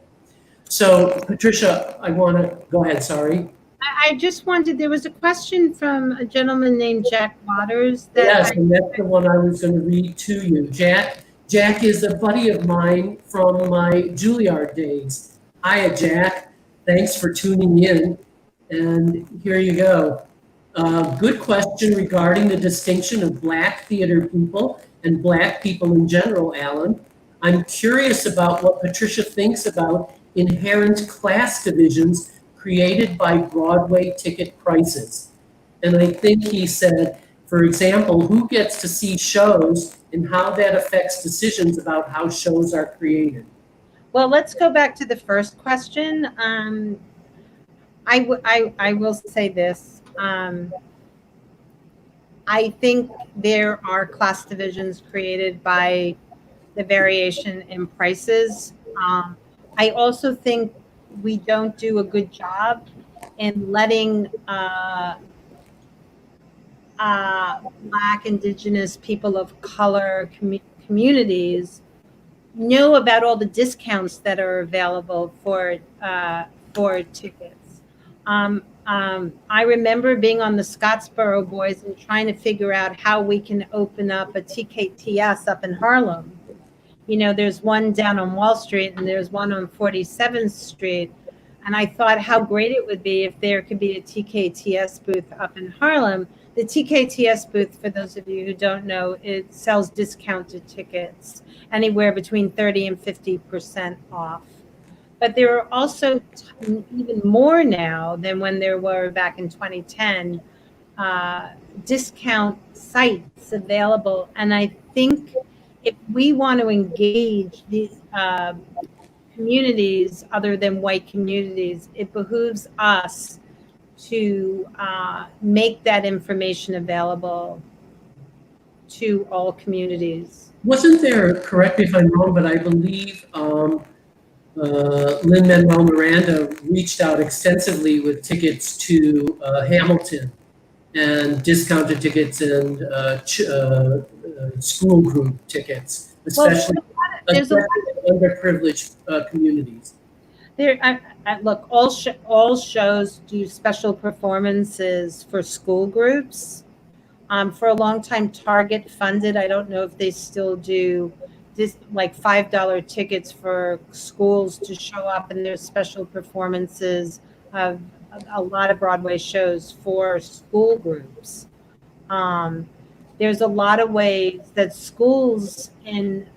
So, Patricia, I want to go ahead. Sorry. I just wanted, there was a question from a gentleman named Jack Waters. Yes, and that's the one I was going to read to you. Jack is a buddy of mine from my Juilliard days. Hiya, Jack. Thanks for tuning in. And here you go. Good question regarding the distinction of Black theater people and Black people in general, Alan. I'm curious about what Patricia thinks about inherent class divisions created by Broadway ticket prices. And I think he said, for example, who gets to see shows and how that affects decisions about how shows are created. Well, let's go back to the first question. I will say this. I think there are class divisions created by the variation in prices. I also think we don't do a good job in letting Black, Indigenous, people of color communities know about all the discounts that are available for tickets. I remember being on the Scottsboro Boys and trying to figure out how we can open up a TKTS up in Harlem. You know, there's one down on Wall Street and there's one on 47th Street. And I thought how great it would be if there could be a TKTS booth up in Harlem. The TKTS booth, for those of you who don't know, it sells discounted tickets, anywhere between 30 and 50% off. But there are also even more now than when there were back in 2010, discount sites available. And I think if we want to engage these communities other than white communities, it behooves us to make that information available to all communities. Wasn't there, correct me if I'm wrong, but I believe Lin-Manuel Miranda reached out extensively with tickets to Hamilton and discounted tickets and school group tickets, especially underprivileged communities. Look, all shows do special performances for school groups. For a long time, Target funded, I don't know if they still do, this like $5 tickets for schools to show up in their special performances of a lot of Broadway shows for school groups. There's a lot of ways that schools in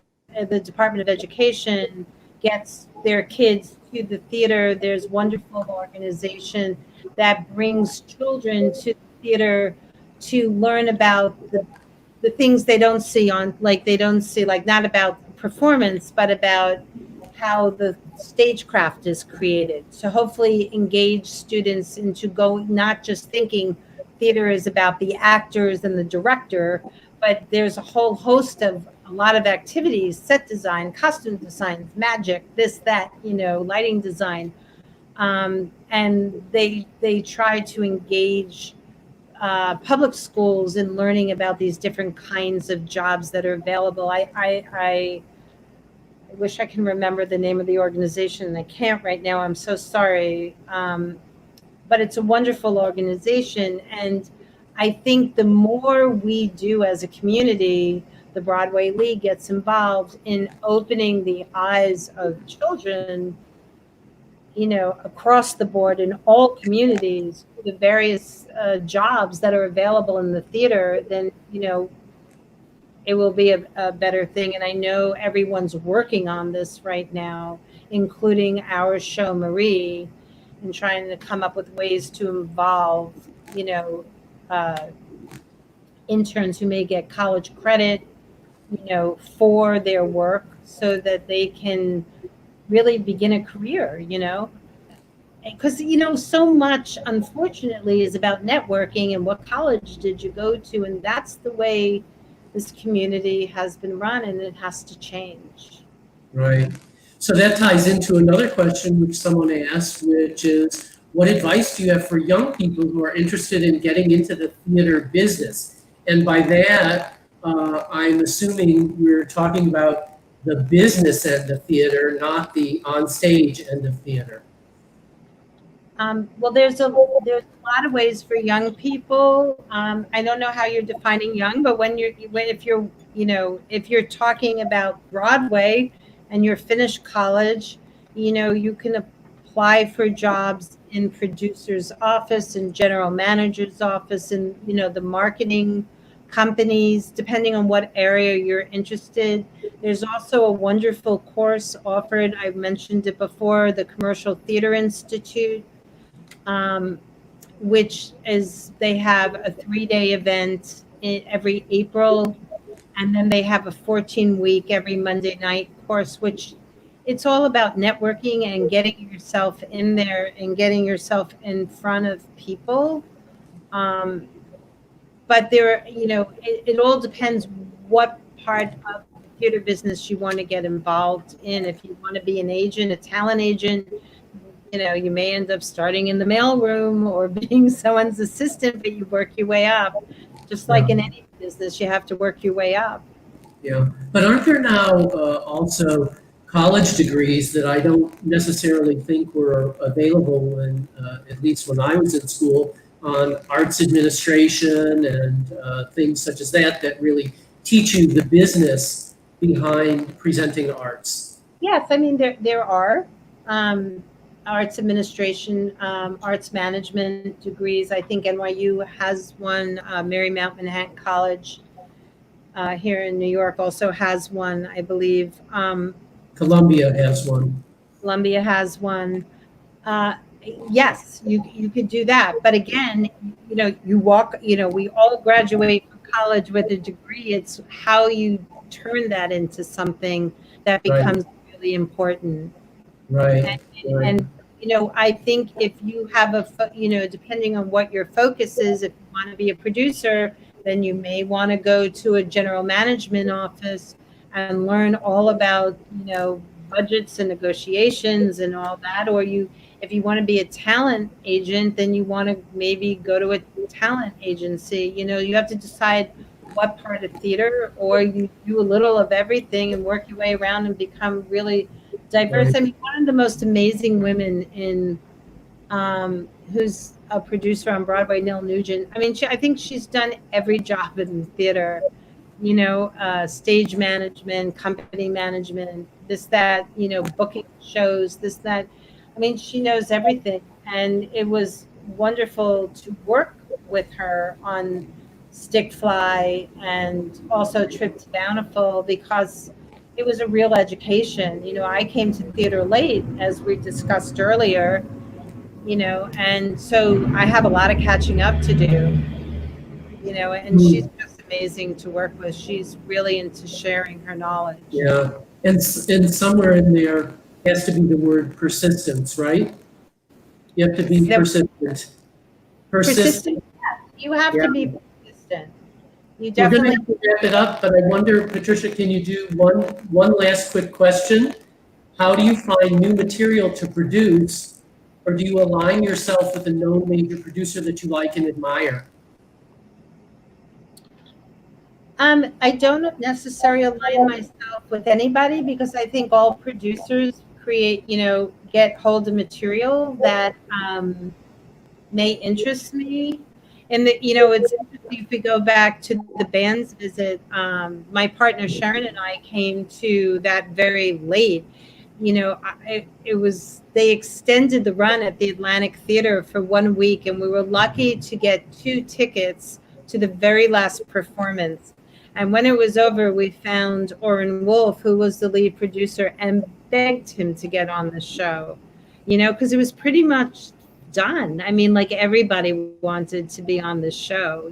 the Department of Education gets their kids to the theater. There's wonderful organization that brings children to the theater to learn about the things they don't see not about performance, but about how the stagecraft is created. So hopefully engage students into not just thinking theater is about the actors and the director, but there's a whole host of a lot of activities, set design, costume design, magic, this, that, lighting design. And they try to engage public schools in learning about these different kinds of jobs that are available. I wish I can remember the name of the organization, and I can't right now. I'm so sorry. But it's a wonderful organization. And I think the more we do as a community, the Broadway League gets involved in opening the eyes of children across the board in all communities, the various jobs that are available in the theater, then, it will be a better thing. And I know everyone's working on this right now, including our show, Marie, and trying to come up with ways to involve, uh, interns who may get college credit, for their work so that they can really begin a career, because so much unfortunately is about networking and what college did you go to, and that's the way this community has been run, and it has to change. Right. So that ties into another question which someone asked, which is, what advice do you have for young people who are interested in getting into the theater business? And by that, I'm assuming we're talking about the business end of theater, not the on-stage end of theater. Well, there's a lot of ways for young people. I don't know how you're defining young, but if you're talking about Broadway and you're finished college, you can apply for jobs in producer's office and general manager's office and the marketing companies, depending on what area you're interested. There's also a wonderful course offered. I mentioned it before, the Commercial Theater Institute, which is, they have a 3-day event every April, and then they have a 14-week every Monday night course, which it's all about networking and getting yourself in there and getting yourself in front of people. But it all depends what part of the theater business you want to get involved in. If you want to be an agent, a talent agent, you may end up starting in the mailroom or being someone's assistant, but you work your way up. Just like in any business, you have to work your way up. Yeah, but aren't there now also college degrees that I don't necessarily think were available when, at least when I was in school, on arts administration and things such as that really teach you the business behind presenting arts? Yes, I mean, there are arts administration, arts management degrees. I think NYU has one. Marymount Manhattan College here in New York also has one, I believe. Columbia has one. Columbia has one. Yes, you could do that. But again, we all graduate from college with a degree. It's how you turn that into something that becomes really important. Right. And I think if you have depending on what your focus is, if you want to be a producer, then you may want to go to a general management office and learn all about, budgets and negotiations and all that. Or if you want to be a talent agent, then you want to maybe go to a talent agency. You have to decide what part of theater, or you do a little of everything and work your way around and become really diverse. I mean, one of the most amazing women in who's a producer on Broadway, Nell Nugent. I mean, I think she's done every job in theater, stage management, company management, this, that, booking shows, this, that. I mean, she knows everything. And it was wonderful to work with her on Stick Fly and also Trip to Bountiful, because it was a real education. I came to theater late, as we discussed earlier, and so I have a lot of catching up to do, and she's just amazing to work with. She's really into sharing her knowledge. Yeah, and somewhere in there has to be the word persistence, right? You have to be persistent. Persistent. Yeah. You have to be persistent. You We're going definitely to have to wrap it up, but I wonder, Patricia, can you do one last quick question? How do you find new material to produce, or do you align yourself with a known major producer that you like and admire? I don't necessarily align myself with anybody, because I think all producers create, get hold of material that may interest me. And it's interesting, if we go back to the band's visit, my partner Sharon and I came to that very late. they extended the run at the Atlantic Theater for 1 week, and we were lucky to get 2 tickets to the very last performance. And when it was over, we found Orrin Wolf, who was the lead producer, and begged him to get on the show, because it was pretty much done. I mean, like, everybody wanted to be on the show,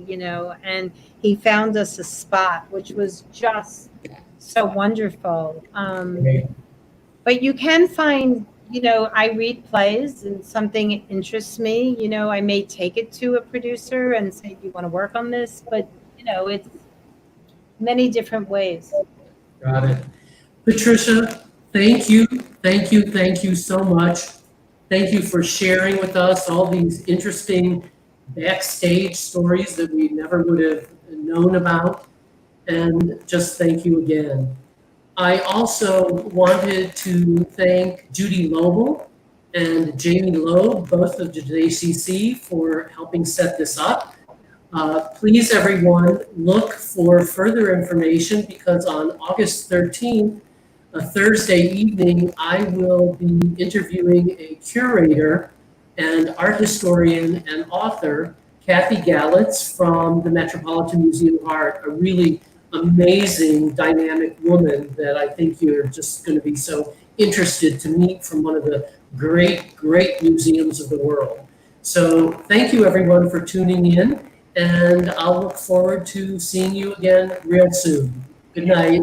and he found us a spot, which was just so wonderful. But you can find, I read plays and something interests me, I may take it to a producer and say, do you want to work on this? But, it's many different ways. Got it. Patricia, thank you so much. Thank you for sharing with us all these interesting backstage stories that we never would have known about. And just thank you again. I also wanted to thank Judy Lobel and Jamie Loeb, both of the JCC, for helping set this up. Please, everyone, look for further information, because on August 13th, a Thursday evening, I will be interviewing a curator and art historian and author, Kathy Gallitz from the Metropolitan Museum of Art, a really amazing, dynamic woman that I think you're just going to be so interested to meet, from one of the great, great museums of the world. So thank you, everyone, for tuning in, and I'll look forward to seeing you again real soon. Good night.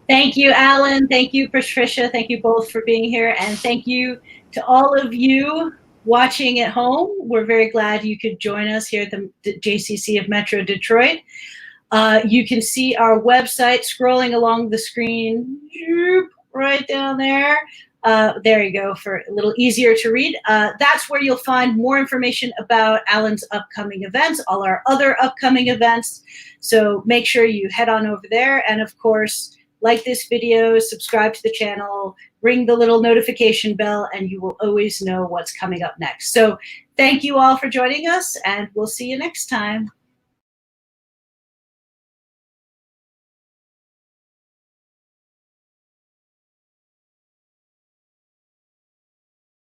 Thank you, Alan. Thank you, Patricia. Thank you both for being here. And thank you to all of you watching at home. We're very glad you could join us here at the JCC of Metro Detroit. You can see our website scrolling along the screen, right down there. There you go, for a little easier to read. That's where you'll find more information about Alan's upcoming events, all our other upcoming events. So make sure you head on over there. And of course, like this video, subscribe to the channel, ring the little notification bell, and you will always know what's coming up next. So thank you all for joining us, and we'll see you next time.